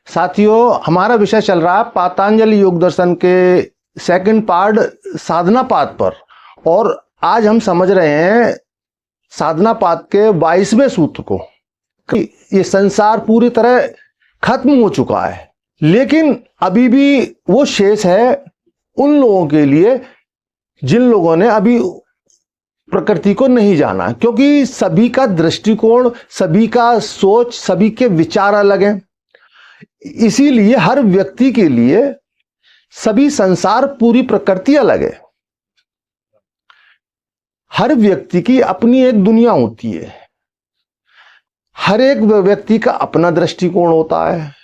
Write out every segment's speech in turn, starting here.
साथियों, हमारा विषय चल रहा है पातंजलि योग दर्शन के सेकंड पार्ट साधना पाद पर। और आज हम समझ रहे हैं साधना पाद के 22वें सूत्र को। ये संसार पूरी तरह खत्म हो चुका है, लेकिन अभी भी वो शेष है उन लोगों के लिए जिन लोगों ने अभी प्रकृति को नहीं जाना, क्योंकि सभी का दृष्टिकोण, सभी का सोच, सभी के विचार अलग हैं। इसीलिए हर व्यक्ति के लिए सभी संसार, पूरी प्रकृति अलग है। हर व्यक्ति की अपनी एक दुनिया होती है, हर एक व्यक्ति का अपना दृष्टिकोण होता है।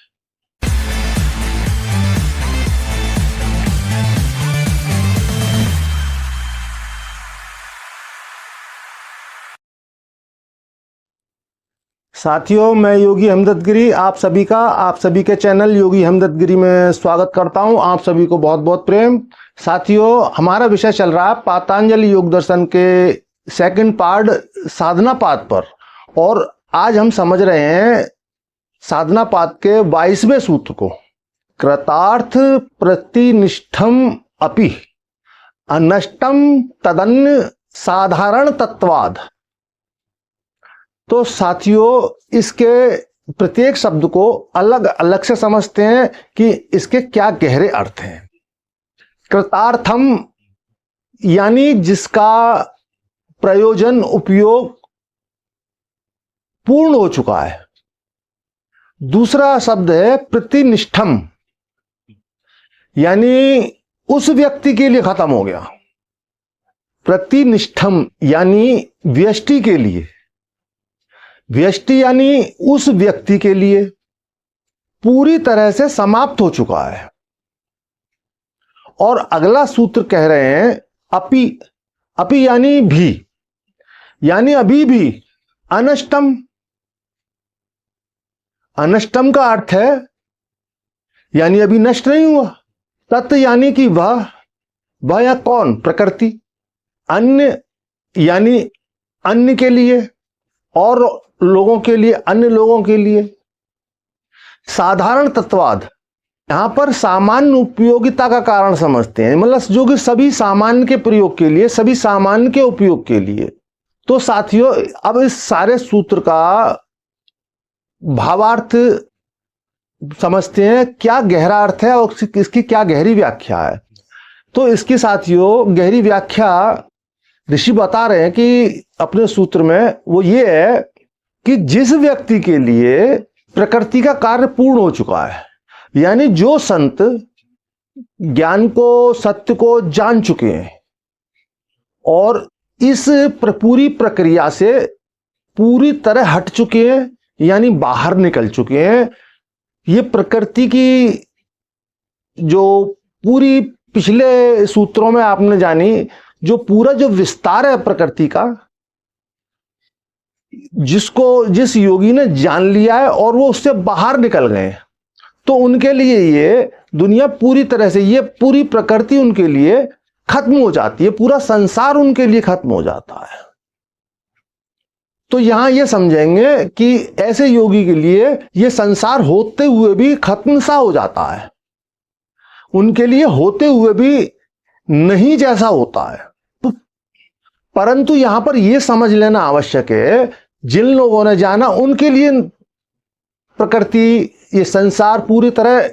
साथियों, मैं योगी हमदर्द गिरी आप सभी के चैनल योगी हमदर्द गिरी में स्वागत करता हूं। आप सभी को बहुत बहुत प्रेम। साथियों, हमारा विषय चल रहा है पातंजलि योग दर्शन के सेकंड पार्ट साधना पाद पर। और आज हम समझ रहे हैं साधना पाद के 22वें सूत्र को। कृतार्थ प्रतिनिष्ठम अपि अनष्टम तदन्य साधारण तत्वाद। तो साथियों, इसके प्रत्येक शब्द को अलग अलग से समझते हैं कि इसके क्या गहरे अर्थ हैं। कृतार्थम यानी जिसका प्रयोजन, उपयोग पूर्ण हो चुका है। दूसरा शब्द है प्रतिनिष्ठम, यानी उस व्यक्ति के लिए खत्म हो गया। प्रतिनिष्ठम यानी व्यष्टि के लिए, व्यष्टि यानी उस व्यक्ति के लिए पूरी तरह से समाप्त हो चुका है। और अगला सूत्र कह रहे हैं अपि। अपि यानी भी, यानी अभी भी अनष्टम। अनष्टम का अर्थ है यानी अभी नष्ट नहीं हुआ। तत् यानी कि वह या कौन? प्रकृति। अन्य यानी अन्य के लिए और लोगों के लिए, अन्य लोगों के लिए। साधारण तत्वाद, यहां पर सामान्य उपयोगिता का कारण समझते हैं, मतलब जो कि सभी सामान्य के प्रयोग के लिए, सभी सामान्य के उपयोग के लिए। तो साथियों, अब इस सारे सूत्र का भावार्थ समझते हैं, क्या गहरा अर्थ है और इसकी क्या गहरी व्याख्या है। तो इसकी साथियों गहरी व्याख्या ऋषि बता रहे हैं कि अपने सूत्र में वो ये है कि जिस व्यक्ति के लिए प्रकृति का कार्य पूर्ण हो चुका है, यानी जो संत ज्ञान को, सत्य को जान चुके हैं और इस पूरी प्रक्रिया से पूरी तरह हट चुके हैं, यानी बाहर निकल चुके हैं। ये प्रकृति की जो पूरी पिछले सूत्रों में आपने जानी, जो पूरा जो विस्तार है प्रकृति का, जिस योगी ने जान लिया है और वो उससे बाहर निकल गए, तो उनके लिए ये दुनिया पूरी तरह से, ये पूरी प्रकृति उनके लिए खत्म हो जाती है, पूरा संसार उनके लिए खत्म हो जाता है। तो यहां ये समझेंगे कि ऐसे योगी के लिए ये संसार होते हुए भी खत्म सा हो जाता है, उनके लिए होते हुए भी नहीं जैसा होता है। परंतु यहां पर यह समझ लेना आवश्यक है, जिन लोगों ने जाना उनके लिए प्रकृति, ये संसार पूरी तरह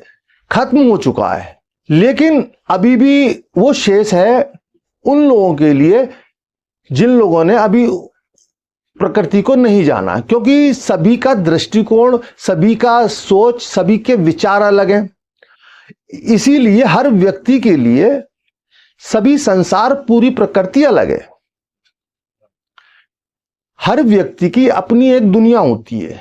खत्म हो चुका है, लेकिन अभी भी वो शेष है उन लोगों के लिए जिन लोगों ने अभी प्रकृति को नहीं जाना, क्योंकि सभी का दृष्टिकोण, सभी का सोच, सभी के विचार अलग हैं। इसीलिए हर व्यक्ति के लिए सभी संसार, पूरी प्रकृति अलग है। हर व्यक्ति की अपनी एक दुनिया होती है,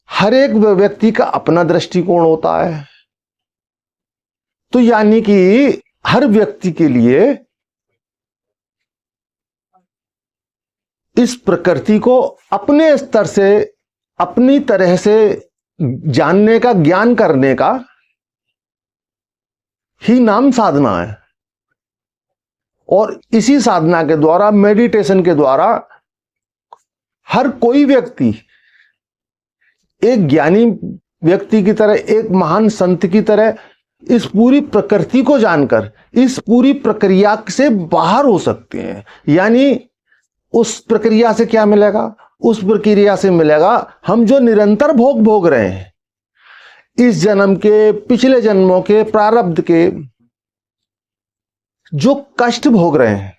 हर एक व्यक्ति का अपना दृष्टिकोण होता है। तो यानी कि हर व्यक्ति के लिए इस प्रकृति को अपने स्तर से, अपनी तरह से जानने का, ज्ञान करने का ही नाम साधना है। और इसी साधना के द्वारा, मेडिटेशन के द्वारा हर कोई व्यक्ति एक ज्ञानी व्यक्ति की तरह, एक महान संत की तरह इस पूरी प्रकृति को जानकर इस पूरी प्रक्रिया से बाहर हो सकते हैं। यानी उस प्रक्रिया से क्या मिलेगा? उस प्रक्रिया से मिलेगा हम जो निरंतर भोग भोग रहे हैं, इस जन्म के, पिछले जन्मों के, प्रारब्ध के जो कष्ट भोग रहे हैं,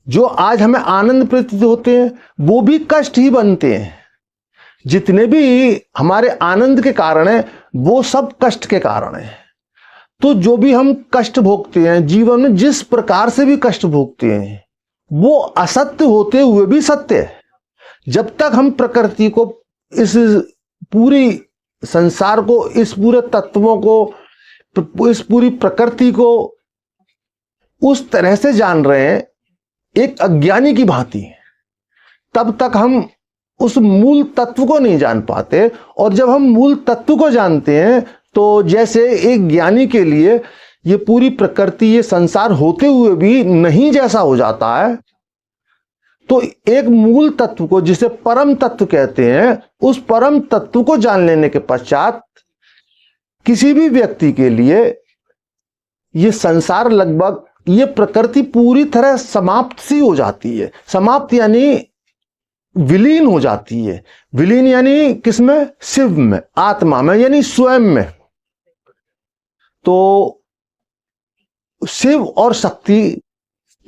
जो आज हमें आनंद प्रतीत होते हैं, वो भी कष्ट ही बनते हैं। जितने भी हमारे आनंद के कारण है, वो सब कष्ट के कारण है। तो जो भी हम कष्ट भोगते हैं जीवन में, जिस प्रकार से भी कष्ट भोगते हैं, वो असत्य होते हुए भी सत्य है। जब तक हम प्रकृति को, इस पूरी संसार को, इस पूरे तत्वों को, इस पूरी प्रकृति को उस तरह से जान रहे हैं एक अज्ञानी की भांति, तब तक हम उस मूल तत्व को नहीं जान पाते। और जब हम मूल तत्व को जानते हैं तो जैसे एक ज्ञानी के लिए ये पूरी प्रकृति, ये संसार होते हुए भी नहीं जैसा हो जाता है, तो एक मूल तत्व को, जिसे परम तत्व कहते हैं, उस परम तत्व को जान लेने के पश्चात किसी भी व्यक्ति के लिए ये संसार, लगभग ये प्रकृति पूरी तरह समाप्त सी हो जाती है। समाप्त यानी विलीन हो जाती है। विलीन यानी किसमें? शिव में, आत्मा में, यानी स्वयं में। तो शिव और शक्ति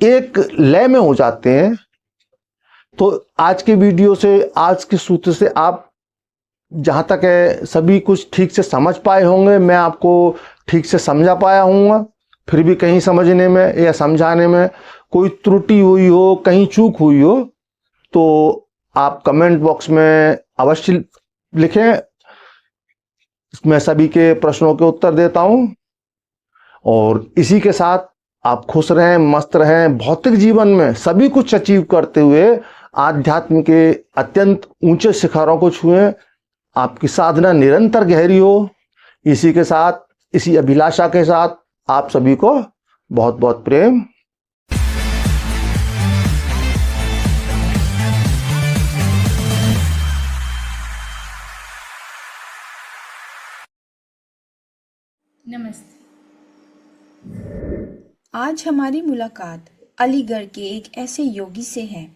एक लय में हो जाते हैं। तो आज के वीडियो से, आज के सूत्र से आप जहां तक है सभी कुछ ठीक से समझ पाए होंगे। मैं आपको ठीक से समझा पाया हूँ। फिर भी कहीं समझने में या समझाने में कोई त्रुटि हुई हो, कहीं चूक हुई हो, तो आप कमेंट बॉक्स में अवश्य लिखें। मैं सभी के प्रश्नों के उत्तर देता हूं। और इसी के साथ आप खुश रहें, मस्त रहें, भौतिक जीवन में सभी कुछ अचीव करते हुए आध्यात्म के अत्यंत ऊंचे शिखरों को छुएं। आपकी साधना निरंतर गहरी हो। इसी के साथ, इसी अभिलाषा के साथ आप सभी को बहुत बहुत प्रेम। नमस्ते। आज हमारी मुलाकात अलीगढ़ के एक ऐसे योगी से है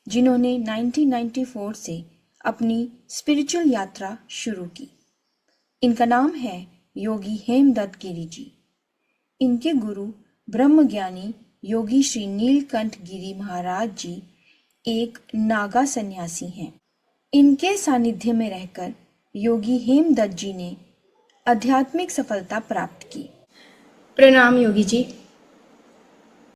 जिन्होंने 1994 से अपनी स्पिरिचुअल यात्रा शुरू की। इनका नाम है योगी हेमदत्त गिरी जी। इनके गुरु ब्रह्मज्ञानी योगी श्री नीलकंठ गिरी महाराज जी एक नागा सन्यासी हैं। इनके सानिध्य में रहकर योगी हेमदत्त जी ने आध्यात्मिक सफलता प्राप्त की। प्रणाम योगी जी।